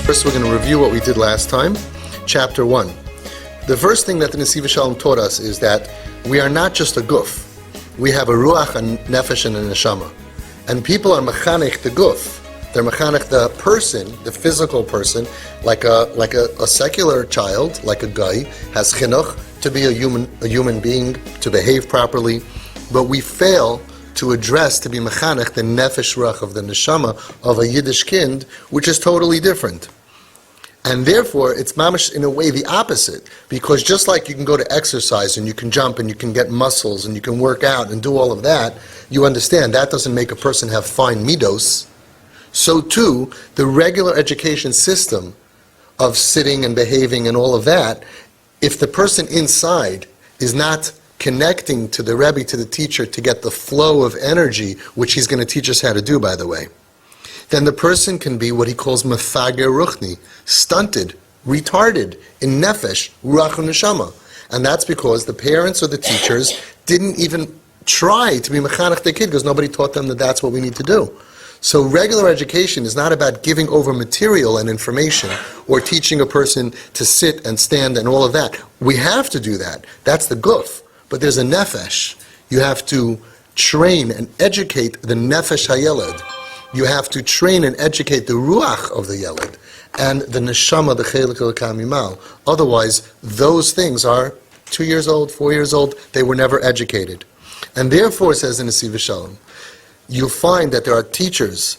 First, we're going to review what we did last time, chapter 1. The first thing that the Nesivas Shalom taught us is that we are not just a guf. We have a ruach, a nefesh, and a neshama. And people are mechanech the guf. They're mechanech the person, the physical person, like a secular child, like a guy, has chinuch, to be a human being, to behave properly. But we fail to address, to be mechanech, the nefesh ruach of the neshama of a Yiddish kind, which is totally different. And therefore, it's mamash in a way the opposite, because just like you can go to exercise and you can jump and you can get muscles and you can work out and do all of that, you understand that doesn't make a person have fine midos. So too, the regular education system of sitting and behaving and all of that, if the person inside is not connecting to the Rebbe, to the teacher, to get the flow of energy, which he's going to teach us how to do, by the way, then the person can be what he calls mefager ruchni, stunted, retarded in nefesh, ruach and neshama. And that's because the parents or the teachers didn't even try to be mechanech the kid, because nobody taught them that that's what we need to do. So regular education is not about giving over material and information or teaching a person to sit and stand and all of that. We have to do that. That's the guf. But there's a nefesh. You have to train and educate the nefesh hayeled. You have to train and educate the ruach of the yeled and the neshama, the chelik el-kamimal. Otherwise, those things are 2 years old, 4 years old. They were never educated. And therefore, says in Nesivas Shalom, you'll find that there are teachers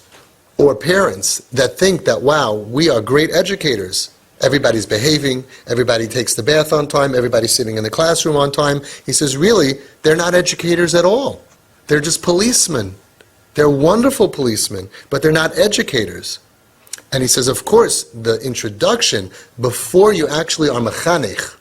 or parents that think that, wow, we are great educators. Everybody's behaving, everybody takes the bath on time, everybody's sitting in the classroom on time. He says, really, they're not educators at all. They're just policemen. They're wonderful policemen, but they're not educators. And he says, of course, the introduction, before you actually are mechanech,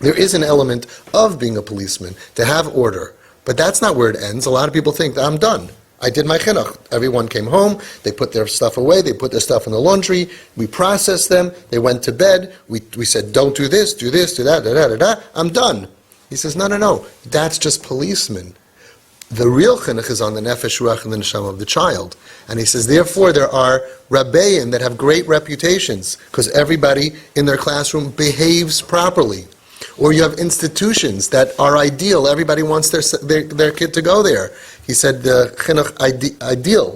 there is an element of being a policeman, to have order. But that's not where it ends. A lot of people think that I'm done. I did my chinuch. Everyone came home, they put their stuff away, they put their stuff in the laundry, we processed them, they went to bed, we said, don't do this, do that, da. I'm done. He says, no, that's just policemen. The real chinuch is on the nefesh, ruach, and the neshama of the child. And he says, therefore, there are rabbeim that have great reputations, because everybody in their classroom behaves properly. Or you have institutions that are ideal. Everybody wants their kid to go there. He said the chinuch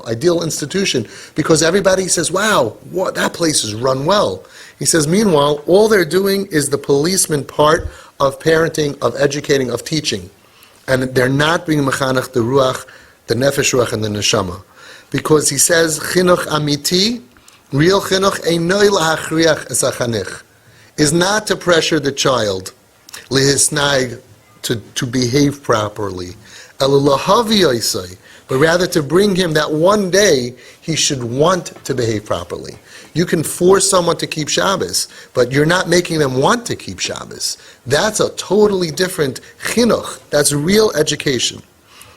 ideal institution, because everybody says, wow, that place is run well. He says, meanwhile, all they're doing is the policeman part of parenting, of educating, of teaching. And they're not being mechanech the ruach, the nefesh ruach, and the neshama. Because he says, chinuch amiti, real chinuch, einoi lahachriach es hachanich, is not to pressure the child, lihisnag, to behave properly, but rather to bring him that one day he should want to behave properly. You can force someone to keep Shabbos, but you're not making them want to keep Shabbos. That's a totally different chinuch. That's real education.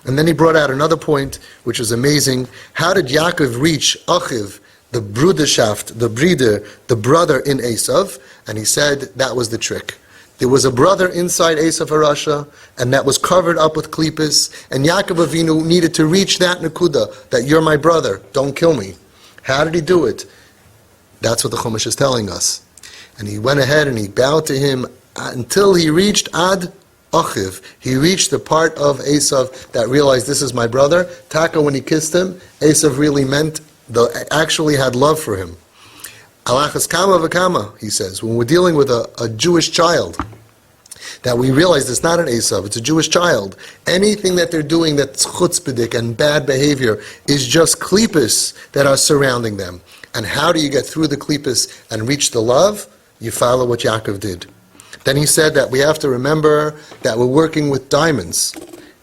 And then he brought out another point, which is amazing. How did Yaakov reach Achiv, the bruderschaft, the brother in Esav? And he said that was the trick. There was a brother inside Esav Harasha, and that was covered up with klippas, and Yaakov Avinu needed to reach that nekuda, that you're my brother, don't kill me. How did he do it? That's what the Chumash is telling us. And he went ahead and he bowed to him until he reached Ad Achiv. He reached the part of Esav that realized, this is my brother. Taka, when he kissed him, Esav really meant, actually had love for him. Alachas kama v'kama, he says, when we're dealing with a Jewish child, that we realize it's not an Esav, it's a Jewish child. Anything that they're doing that's chutzpahdik and bad behavior is just klippas that are surrounding them. And how do you get through the klippas and reach the love? You follow what Yaakov did. Then he said that we have to remember that we're working with diamonds.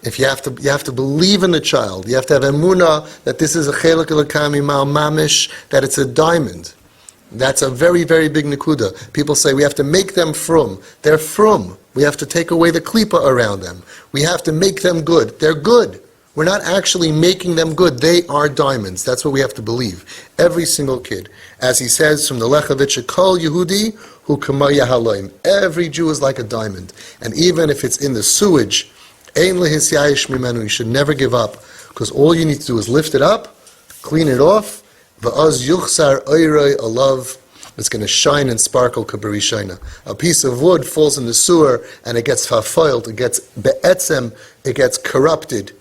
If you have to believe in the child, you have to have emunah that this is a chelik el-kamimal mamish, that it's a diamond. That's a very, very big nekuda. People say we have to make them frum. They're frum. We have to take away the klipa around them. We have to make them good. They're good. We're not actually making them good. They are diamonds. That's what we have to believe. Every single kid. As he says from the Lechavitch, Kol Yehudi hu kama yahaloim. Every Jew is like a diamond. And even if it's in the sewage, ein lehis yayish mimenu, you should never give up. Because all you need to do is lift it up, clean it off, v'az yuchsar oiroi alav, It's going to shine and sparkle kabari shaina. A piece of wood falls in the sewer and it gets fafoiled, it gets be'etzem, it gets corrupted.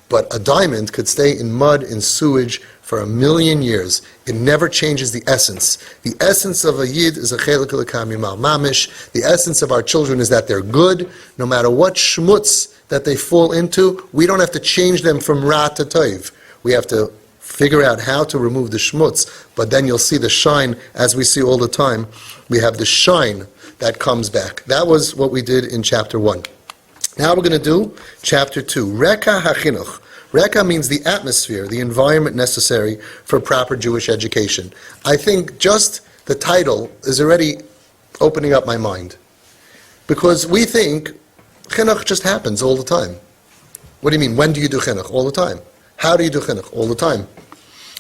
But a diamond could stay in mud, in sewage, for 1,000,000 years. It never changes the essence. The essence of a yid is a chelik l'kam yimal mamish. The essence of our children is that they're good, no matter what shmutz that they fall into. We don't have to change them from ra to toiv. We have to figure out how to remove the shmutz, but then you'll see the shine, as we see all the time. We have the shine that comes back. That was what we did in chapter 1. Now we're going to do chapter 2. Reka HaChinuch. Reka means the atmosphere, the environment necessary for proper Jewish education. I think just the title is already opening up my mind. Because we think chinuch just happens all the time. What do you mean? When do you do chinuch? All the time. How do you do chinuch? All the time.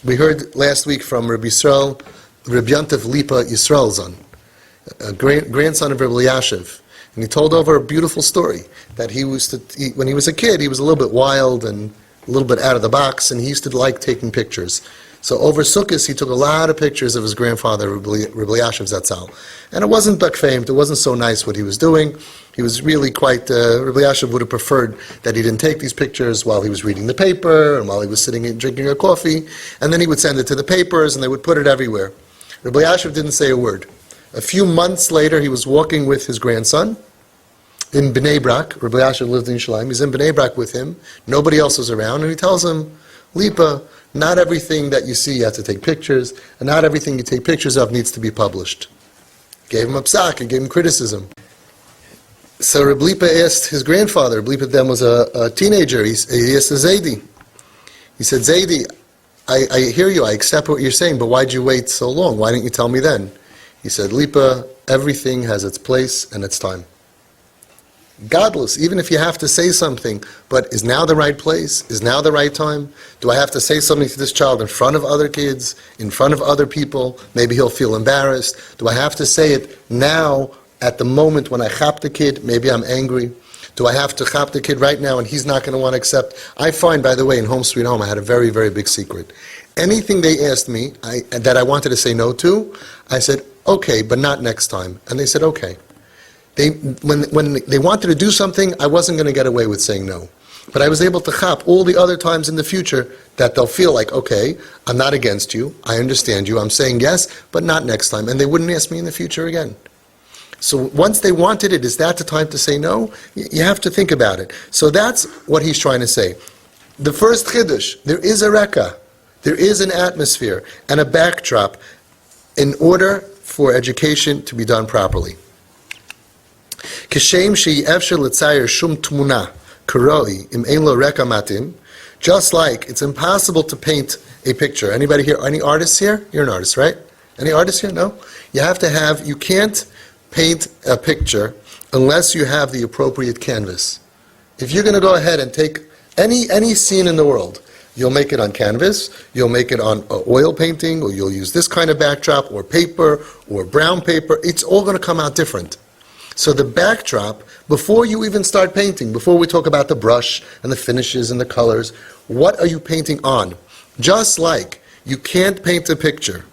We heard last week from Rabbi Yisrael, Rabbi Yontif Lipa Yisraelzon, a grandson of Rabbi Elyashiv. And he told over a beautiful story that when he was a kid, he was a little bit wild and a little bit out of the box, and he used to like taking pictures. So over Sukkot, he took a lot of pictures of his grandfather, Rabbi Elyashiv Zatzal. And it wasn't bakfamed, it wasn't so nice what he was doing. He was really quite, Rabbi Elyashiv would have preferred that he didn't take these pictures while he was reading the paper, and while he was sitting and drinking a coffee, and then he would send it to the papers, and they would put it everywhere. Rabbi Elyashiv didn't say a word. A few months later, he was walking with his grandson in Bnei Brak. Rabbi Elyashiv lived in Shalim. He's in Bnei Brak with him. Nobody else was around. And he tells him, Lipa, not everything that you see you have to take pictures, and not everything you take pictures of needs to be published. Gave him a psak, and gave him criticism. So Rabbi Lipa asked his grandfather, Rabbi Lipa then was a teenager, he asked Zaidi. He said, Zaidi, I hear you, I accept what you're saying, but why'd you wait so long? Why didn't you tell me then? He said, Lipa, everything has its place and its time. Godless, even if you have to say something, but is now the right place? Is now the right time? Do I have to say something to this child in front of other kids, in front of other people? Maybe he'll feel embarrassed. Do I have to say it now, at the moment when I chap the kid? Maybe I'm angry. Do I have to chap the kid right now and he's not going to want to accept? I find, by the way, in Home Sweet Home, I had a very, very big secret. Anything they asked me that I wanted to say no to, I said, okay, but not next time. And they said, okay. When they wanted to do something, I wasn't going to get away with saying no. But I was able to chap all the other times in the future that they'll feel like, okay, I'm not against you, I understand you, I'm saying yes, but not next time. And they wouldn't ask me in the future again. So once they wanted it, is that the time to say no? You have to think about it. So that's what he's trying to say. The first chiddush, there is a reka, there is an atmosphere and a backdrop in order for education to be done properly. Just like it's impossible to paint a picture. Anybody here? Any artists here? You're an artist, right? Any artists here? No? You can't paint a picture unless you have the appropriate canvas. If you're going to go ahead and take any scene in the world, you'll make it on canvas, you'll make it on oil painting, or you'll use this kind of backdrop, or paper, or brown paper. It's all going to come out different. So the backdrop, before you even start painting, before we talk about the brush and the finishes and the colors, what are you painting on? Just like you can't paint a picture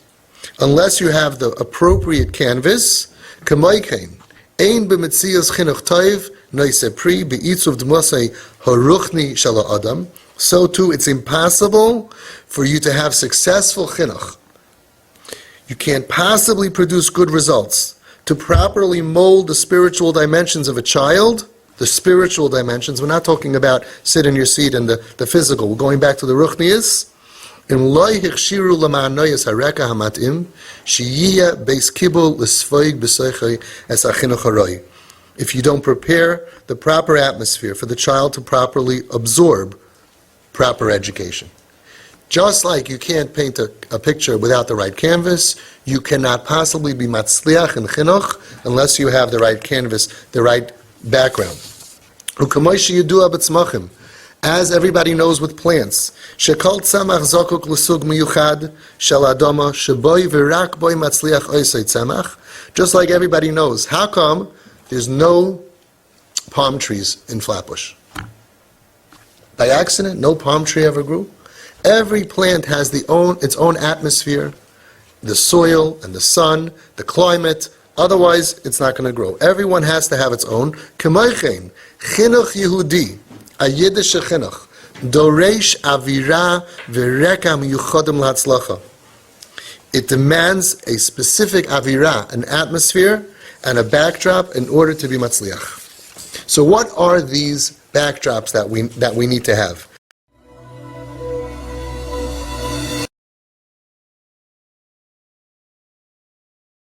unless you have the appropriate canvas, so too it's impossible for you to have successful chinuch. You can't possibly produce good results. To properly mold the spiritual dimensions of a child, the spiritual dimensions, we're not talking about sit in your seat and the physical, we're going back to the ruchnius. If you don't prepare the proper atmosphere for the child to properly absorb proper education. Just like you can't paint a picture without the right canvas, you cannot possibly be matzliach in chinuch unless you have the right canvas, the right background. As everybody knows with plants, just like everybody knows, how come there's no palm trees in Flatbush? By accident, no palm tree ever grew? Every plant has its own atmosphere, the soil and the sun, the climate. Otherwise, it's not going to grow. Everyone has to have its own. Chinuch Yehudi, a Yiddish chinuch, doresh avira v'reka miyuchadim latzlacha. It demands a specific avira, an atmosphere, and a backdrop in order to be matzliach. So what are these backdrops that we need to have?